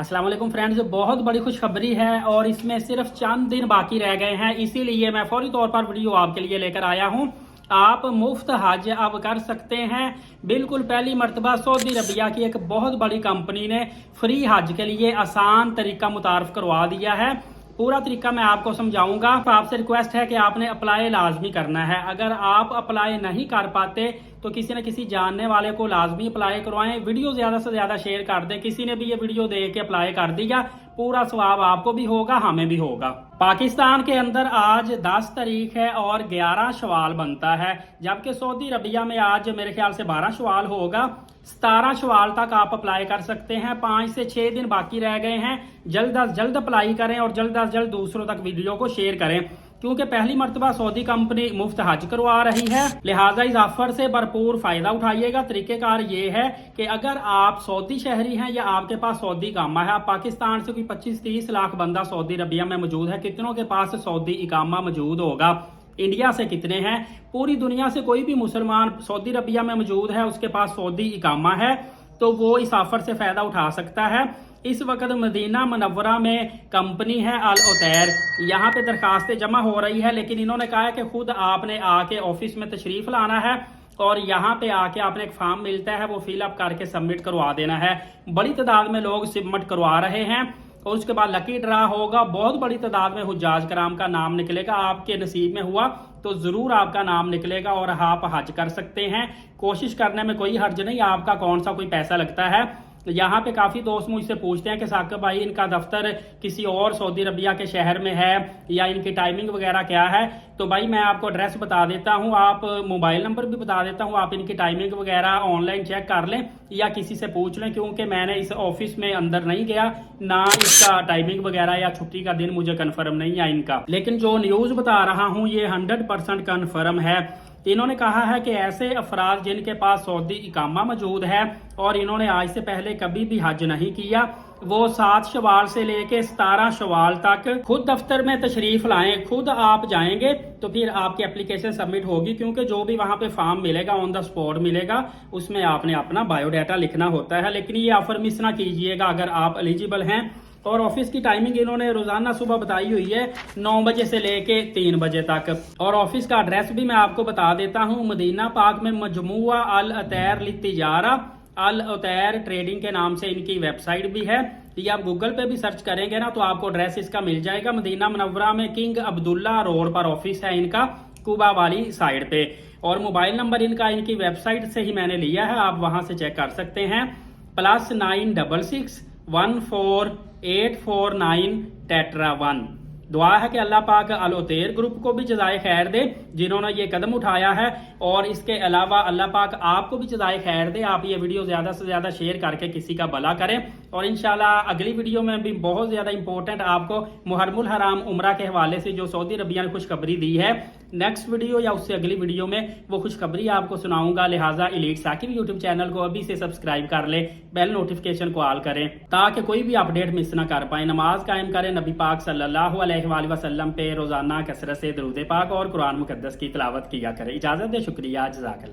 अस्सलाम वालेकुम फ्रेंड्स, बहुत बड़ी खुशखबरी है और इसमें सिर्फ चंद दिन बाकी रह गए हैं। इसीलिए मैं फौरी तौर पर वीडियो आपके लिए लेकर आया हूं। आप मुफ्त हज अब कर सकते हैं। बिल्कुल पहली मर्तबा सऊदी अरबिया की एक बहुत बड़ी कंपनी ने फ्री हज के लिए आसान तरीका मुतारफ करवा दिया है। पूरा तरीका मैं आपको समझाऊंगा। आपसे रिक्वेस्ट है कि आपने अप्लाई लाजमी करना है। अगर आप अप्लाई नहीं कर पाते तो किसी न किसी जानने वाले को लाजमी अप्लाई करवाएं। वीडियो ज्यादा से ज्यादा शेयर कर दें। किसी ने भी ये वीडियो देख के अप्लाई कर दिया, पूरा सवाब आपको भी होगा, हमें भी होगा। पाकिस्तान के अंदर आज 10 तारीख है और 11 शवाल बनता है, जबकि सऊदी अरबिया में आज मेरे ख्याल से 12 शवाल होगा। 17 शवाल तक आप अप्लाई कर सकते हैं। 5 से 6 दिन बाकी रह गए हैं। जल्द अज जल्द अप्लाई करें और जल्द अज जल्द दूसरों तक वीडियो को शेयर करें, क्योंकि पहली मर्तबा सऊदी कंपनी मुफ्त हज करवा रही है। लिहाजा इस ऑफर से भरपूर फायदा उठाइएगा। तरीकेकार ये है कि अगर आप सऊदी शहरी हैं या आपके पास सऊदी इकामा है, आप पाकिस्तान से कोई 25-30 लाख बंदा सऊदी अरबिया में मौजूद है, कितनों के पास सऊदी इकामा मौजूद होगा? इंडिया से कितने हैं? पूरी दुनिया से कोई भी मुसलमान सऊदी अरबिया में मौजूद है, उसके पास सऊदी इकामा है, तो वो इस ऑफर से फायदा उठा सकता है। इस वक्त मदीना मुनव्वरा में कंपनी है अल उतैर, यहाँ पे दरखास्तें जमा हो रही है, लेकिन इन्होंने कहा है कि खुद आपने आके ऑफिस में तशरीफ लाना है और यहाँ पे आके आपने एक फॉर्म मिलता है, वो फिल अप करके सबमिट करवा देना है। बड़ी तादाद में लोग सबमिट करवा रहे हैं और उसके बाद लकी ड्रा होगा। बहुत बड़ी तादाद में हुज्जाज कराम का नाम निकलेगा। आपके नसीब में हुआ तो जरूर आपका नाम निकलेगा और आप हज कर सकते हैं। कोशिश करने में कोई हर्ज नहीं, आपका कौन सा कोई पैसा लगता है। तो यहाँ पे काफी दोस्त मुझसे पूछते हैं कि साकिब भाई, इनका दफ्तर किसी और सऊदी अरबिया के शहर में है या इनकी टाइमिंग वगैरह क्या है? तो भाई मैं आपको एड्रेस बता देता हूँ, आप मोबाइल नंबर भी बता देता हूँ, आप इनकी टाइमिंग वगैरह ऑनलाइन चेक कर लें या किसी से पूछ लें, क्योंकि मैंने इस ऑफिस में अंदर नहीं गया, ना इसका टाइमिंग वगैरह या छुट्टी का दिन मुझे कन्फर्म नहीं है इनका। लेकिन जो न्यूज बता रहा हूँ ये 100% कन्फर्म है। इन्होंने कहा है कि ऐसे अफराद जिनके पास सऊदी इकामा मौजूद है और इन्होंने आज से पहले कभी भी हज नहीं किया, वो 7 शवाल से लेके 17 शवाल तक खुद दफ्तर में तशरीफ लाएं। खुद आप जाएंगे तो फिर आपकी एप्लीकेशन सबमिट होगी, क्योंकि जो भी वहां पे फॉर्म मिलेगा ऑन द स्पॉट मिलेगा, उसमें आपने अपना बायोडाटा लिखना होता है। लेकिन ये ऑफर मिस ना कीजिएगा अगर आप एलिजिबल हैं। और ऑफिस की टाइमिंग इन्होंने रोजाना सुबह बताई हुई है 9 बजे से लेके 3 बजे तक। और ऑफिस का एड्रेस भी मैं आपको बता देता हूँ। मदीना पाक में मजमुआ अल उतैर लितिजारा, अल उतैर ट्रेडिंग के नाम से इनकी वेबसाइट भी है। ये आप गूगल पे भी सर्च करेंगे ना तो आपको एड्रेस इसका मिल जाएगा। मदीना मुनव्वरा में किंग अब्दुल्ला रोड पर ऑफिस है इनका, कुबा वाली साइड पे। और मोबाइल नंबर इनका इनकी वेबसाइट से ही मैंने लिया है, आप वहां से चेक कर सकते हैं। +966 14849 टेट्रा 1। दुआ है कि अल्लाह पाक अल उतैर ग्रुप को भी जज़ाए खैर दे जिन्होंने ये कदम उठाया है, और इसके अलावा अल्लाह पाक आपको भी जज़ाए खैर दे। आप ये वीडियो ज्यादा से ज्यादा शेयर करके किसी का भला करें। और इंशाल्लाह अगली वीडियो में भी बहुत ज्यादा इंपॉर्टेंट आपको मुहर्रमुल हराम उम्रा के हवाले से जो सऊदी अरबिया ने खुशखबरी दी है, नेक्स्ट वीडियो या उससे अगली वीडियो में वो खुशखबरी आपको सुनाऊंगा। लिहाजा एलीट साकिब यूट्यूब चैनल को अभी से सब्सक्राइब कर ले, बेल नोटिफिकेशन को ऑल करें ताकि कोई भी अपडेट मिस ना कर पाए। नमाज कायम करें, नबी पाक सल्लल्लाहु अलैहि वसल्लम पे रोजाना कसरत से दरूद पाक और कुरान मुकद्दस की तिलावत किया करें। इजाजत दे, शुक्रिया, जज़ाकल्लाह।